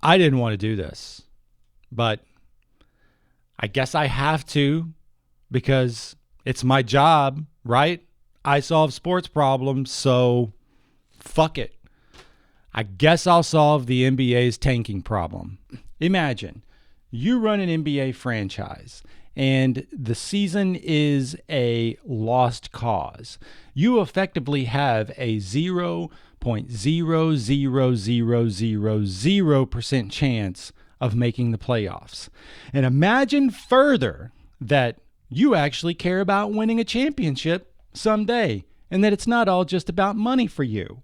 I didn't want to do this, but I guess I have to because it's my job, right? I solve sports problems, so fuck it. I guess I'll solve the NBA's tanking problem. Imagine you run an NBA franchise and the season is a lost cause. You effectively have a 0.00000% chance of making the playoffs. And imagine further that you actually care about winning a championship someday and that it's not all just about money for you.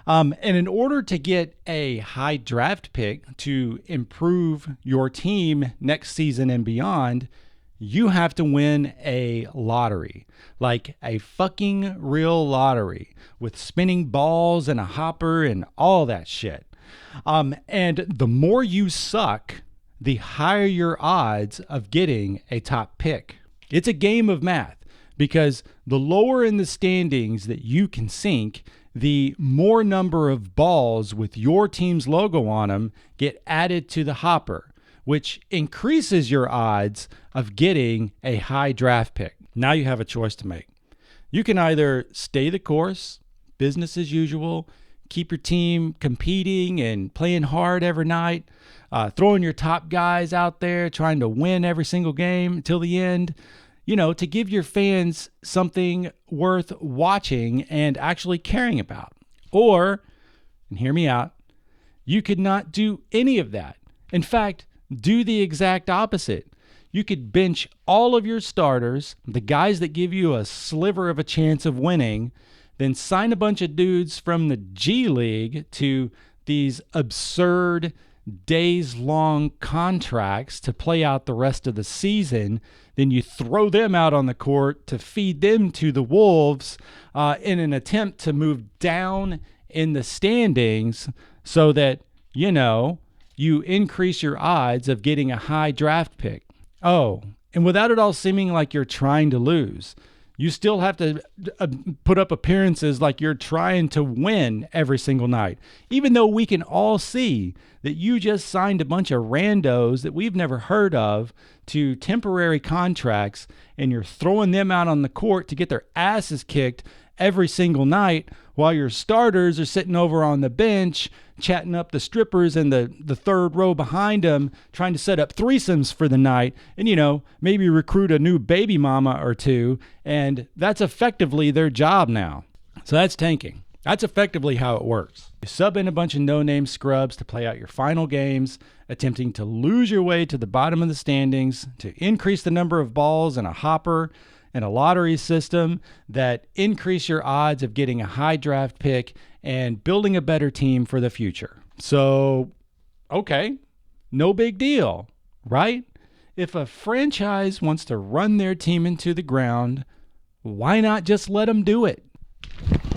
And in order to get a high draft pick to improve your team next season and beyond, you have to win a lottery, like a fucking real lottery with spinning balls and a hopper and all that shit. And the more you suck, the higher your odds of getting a top pick. It's a game of math because the lower in the standings that you can sink, the more number of balls with your team's logo on them get added to the hopper, which increases your odds of getting a high draft pick. Now you have a choice to make. You can either stay the course, business as usual, keep your team competing and playing hard every night, throwing your top guys out there, trying to win every single game until the end, to give your fans something worth watching and actually caring about. Or, and hear me out, you could not do any of that. In fact, do the exact opposite. You could bench all of your starters, the guys that give you a sliver of a chance of winning, then sign a bunch of dudes from the G League to these absurd days-long contracts to play out the rest of the season. Then you throw them out on the court to feed them to the Wolves in an attempt to move down in the standings so that, you increase your odds of getting a high draft pick. Oh, and without it all seeming like you're trying to lose, you still have to put up appearances like you're trying to win every single night, even though we can all see that you just signed a bunch of randos that we've never heard of to temporary contracts, and you're throwing them out on the court to get their asses kicked every single night while your starters are sitting over on the bench chatting up the strippers in the third row behind them, trying to set up threesomes for the night and, maybe recruit a new baby mama or two. And that's effectively their job now. So that's tanking. That's effectively how it works. You sub in a bunch of no-name scrubs to play out your final games, attempting to lose your way to the bottom of the standings, to increase the number of balls in a hopper and a lottery system that increase your odds of getting a high draft pick and building a better team for the future. So, okay, no big deal, right? If a franchise wants to run their team into the ground, why not just let them do it?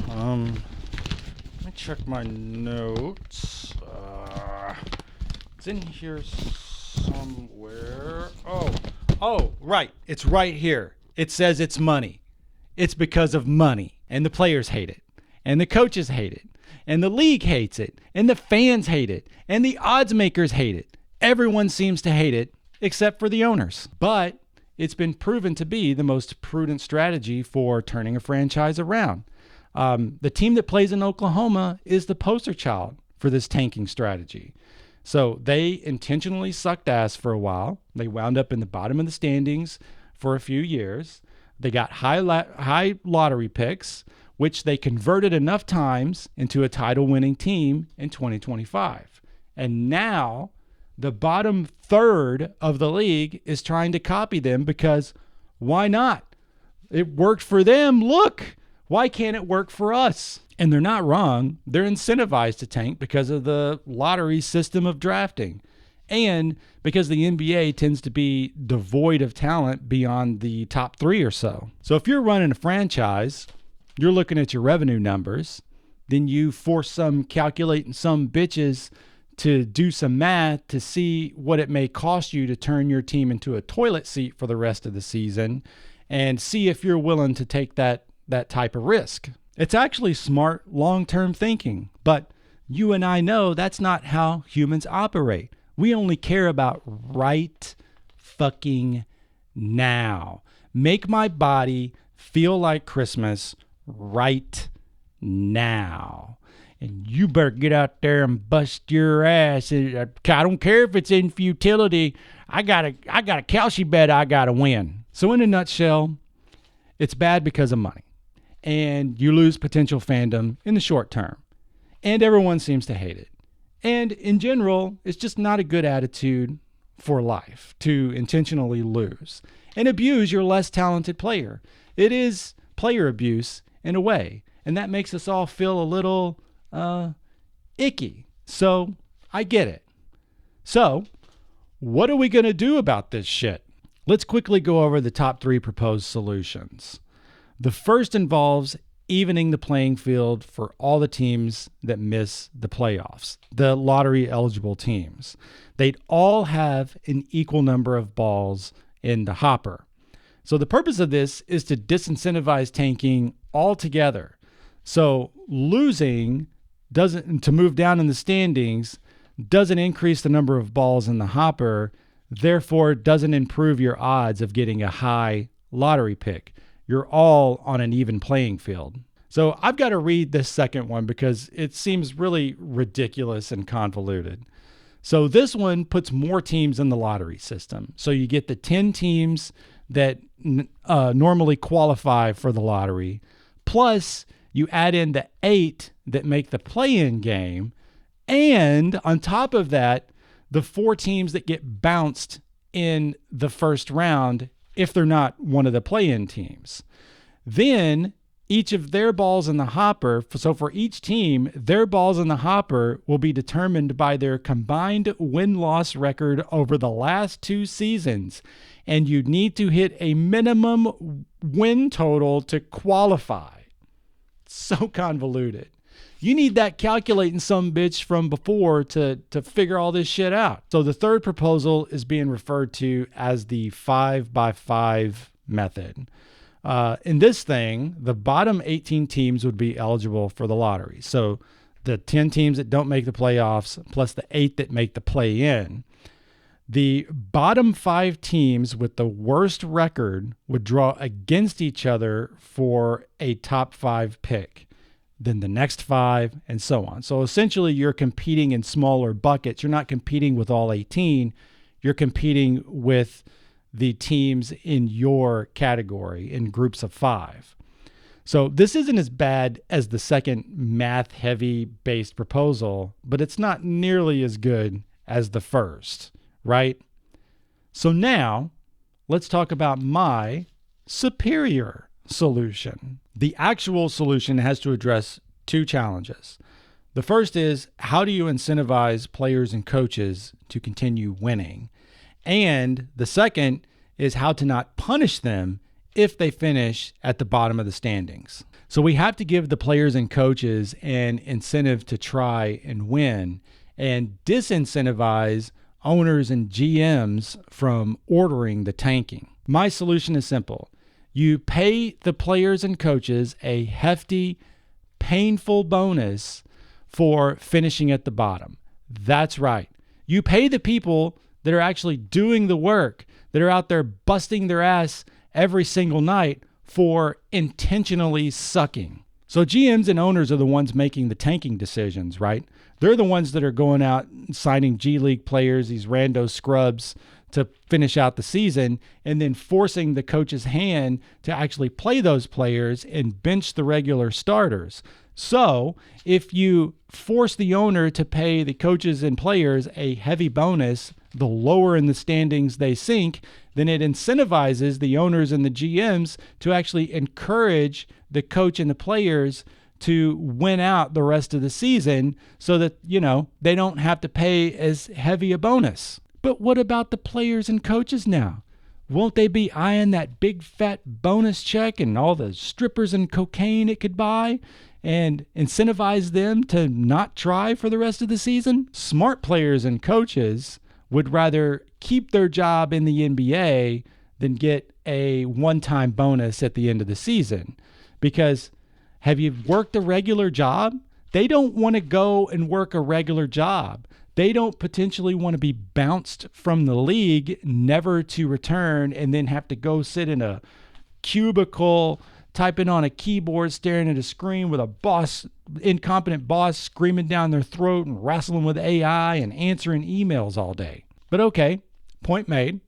Let me check my notes. It's in here somewhere. Oh, right. It's right here. It says it's money. It's because of money. And the players hate it. And the coaches hate it. And the league hates it. And the fans hate it. And the odds makers hate it. Everyone seems to hate it except for the owners. But it's been proven to be the most prudent strategy for turning a franchise around. The team that plays in Oklahoma is the poster child for this tanking strategy. So they intentionally sucked ass for a while. They wound up in the bottom of the standings for a few years. They got high lottery picks, which they converted enough times into a title-winning team in 2025. And now the bottom third of the league is trying to copy them because why not? It worked for them. Look, why can't it work for us? And they're not wrong. They're incentivized to tank because of the lottery system of drafting. And because the NBA tends to be devoid of talent beyond the top three or so. So if you're running a franchise, you're looking at your revenue numbers, then you force some calculating some bitches to do some math to see what it may cost you to turn your team into a toilet seat for the rest of the season and see if you're willing to take that type of risk. It's actually smart long-term thinking, but You and I know that's not how humans operate. We only care about right fucking now. Make my body feel like Christmas right now. And you better get out there and bust your ass. I don't care if it's in futility. I got a Kalshi bet I got to win. So in a nutshell, it's bad because of money. And you lose potential fandom in the short term. And everyone seems to hate it. And in general, it's just not a good attitude for life to intentionally lose and abuse your less talented player. It is player abuse in a way. And that makes us all feel a little icky. So I get it. So what are we going to do about this shit? Let's quickly go over the top 3 proposed solutions. The first involves evening the playing field for all the teams that miss the playoffs, the lottery eligible teams. They'd all have an equal number of balls in the hopper. So the purpose of this is to disincentivize tanking altogether. So losing to move down in the standings doesn't increase the number of balls in the hopper, therefore doesn't improve your odds of getting a high lottery pick. You're all on an even playing field. So I've got to read this second one because it seems really ridiculous and convoluted. So this one puts more teams in the lottery system. So you get the 10 teams that normally qualify for the lottery, plus you add in the 8 that make the play-in game, and on top of that, the 4 teams that get bounced in the first round if they're not one of the play-in teams. Then each of their balls in the hopper, so for each team, their balls in the hopper will be determined by their combined win-loss record over the last 2 seasons. And you need to hit a minimum win total to qualify. It's so convoluted. You need that calculating some bitch from before to figure all this shit out. So the third proposal is being referred to as the 5x5 method. In this thing, the bottom 18 teams would be eligible for the lottery. So the 10 teams that don't make the playoffs plus the 8 that make the play-in. The bottom 5 teams with the worst record would draw against each other for a top 5 pick. Then the next 5, and so on. So essentially, you're competing in smaller buckets. You're not competing with all 18. You're competing with the teams in your category in groups of 5. So this isn't as bad as the second math-heavy based proposal, but it's not nearly as good as the first, right? So now let's talk about my superior solution. The actual solution has to address 2 challenges. The first is, how do you incentivize players and coaches to continue winning? And the second is how to not punish them if they finish at the bottom of the standings. So we have to give the players and coaches an incentive to try and win and disincentivize owners and GMs from ordering the tanking. My solution is simple. You pay the players and coaches a hefty, painful bonus for finishing at the bottom. That's right. You pay the people that are actually doing the work, that are out there busting their ass every single night for intentionally sucking. So GMs and owners are the ones making the tanking decisions, right? They're the ones that are going out and signing G League players, these rando scrubs, to finish out the season, and then forcing the coach's hand to actually play those players and bench the regular starters. So if you force the owner to pay the coaches and players a heavy bonus, the lower in the standings they sink, then it incentivizes the owners and the GMs to actually encourage the coach and the players to win out the rest of the season so that, they don't have to pay as heavy a bonus. But what about the players and coaches now? Won't they be eyeing that big fat bonus check and all the strippers and cocaine it could buy and incentivize them to not try for the rest of the season? Smart players and coaches would rather keep their job in the NBA than get a one-time bonus at the end of the season. Because have you worked a regular job They don't want to go and work a regular job. They don't potentially want to be bounced from the league, never to return, and then have to go sit in a cubicle, typing on a keyboard, staring at a screen with a incompetent boss screaming down their throat and wrestling with AI and answering emails all day. But okay, point made.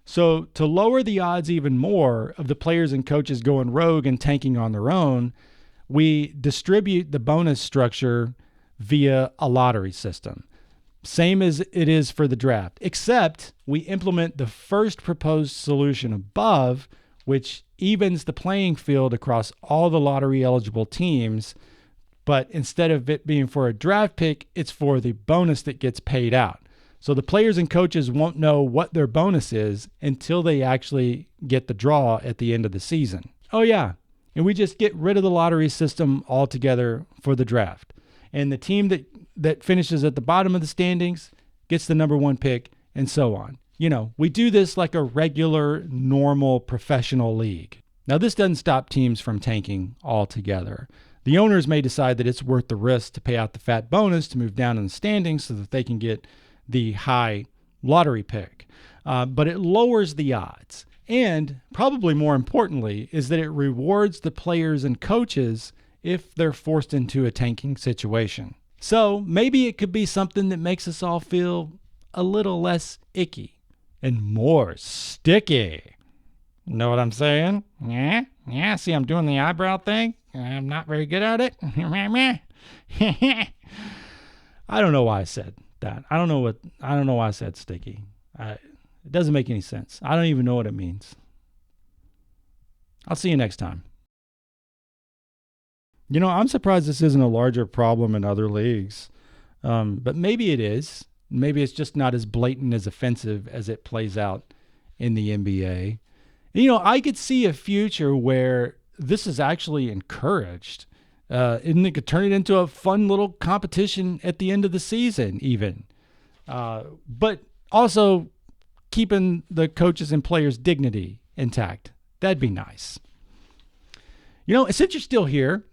So to lower the odds even more of the players and coaches going rogue and tanking on their own, we distribute the bonus structure via a lottery system. Same as it is for the draft, except we implement the first proposed solution above, which evens the playing field across all the lottery eligible teams. But instead of it being for a draft pick, it's for the bonus that gets paid out. So the players and coaches won't know what their bonus is until they actually get the draw at the end of the season. Oh yeah, and we just get rid of the lottery system altogether for the draft. And the team that finishes at the bottom of the standings gets the number 1 pick, and so on. You know, we do this like a regular, normal, professional league. Now, this doesn't stop teams from tanking altogether. The owners may decide that it's worth the risk to pay out the fat bonus to move down in the standings so that they can get the high lottery pick. But it lowers the odds. And probably more importantly is that it rewards the players and coaches if they're forced into a tanking situation. So maybe it could be something that makes us all feel a little less icky and more sticky. Know what I'm saying? Yeah. See, I'm doing the eyebrow thing. I'm not very good at it. I don't know why I said that. I don't know why I said sticky. It doesn't make any sense. I don't even know what it means. I'll see you next time. You know, I'm surprised this isn't a larger problem in other leagues, but maybe it is. Maybe it's just not as blatant as offensive as it plays out in the NBA. You know, I could see a future where this is actually encouraged, and it could turn it into a fun little competition at the end of the season even. But also keeping the coaches and players' dignity intact. That'd be nice. You know, since you're still here,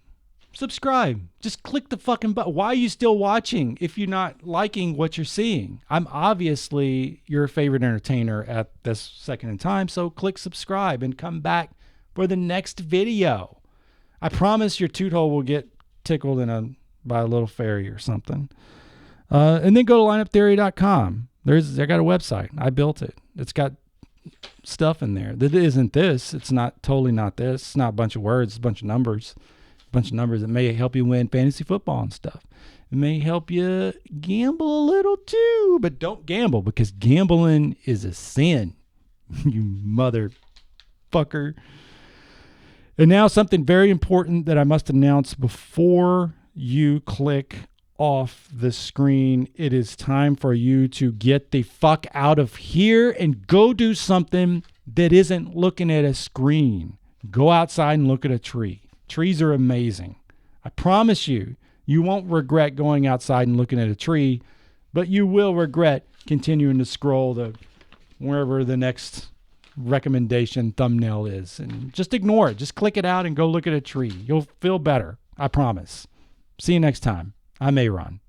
subscribe. Just click the fucking button. Why are you still watching if you're not liking what you're seeing? I'm obviously your favorite entertainer at this second in time, so click subscribe and come back for the next video. I promise your toot hole will get tickled by a little fairy or something. And then go to lineuptheory.com. I got a website. I built it. It's got stuff in there that isn't this. It's not totally not this. It's not a bunch of words. It's a bunch of numbers. That may help you win fantasy football and stuff. It may help you gamble a little too, but don't gamble because gambling is a sin, you motherfucker. And now something very important that I must announce before you click off the screen. It is time for you to get the fuck out of here and go do something that isn't looking at a screen. Go outside and look at a tree. Trees are amazing. I promise you, you won't regret going outside and looking at a tree, but you will regret continuing to scroll to wherever the next recommendation thumbnail is. And just ignore it. Just click it out and go look at a tree. You'll feel better. I promise. See you next time. I'm Aaron.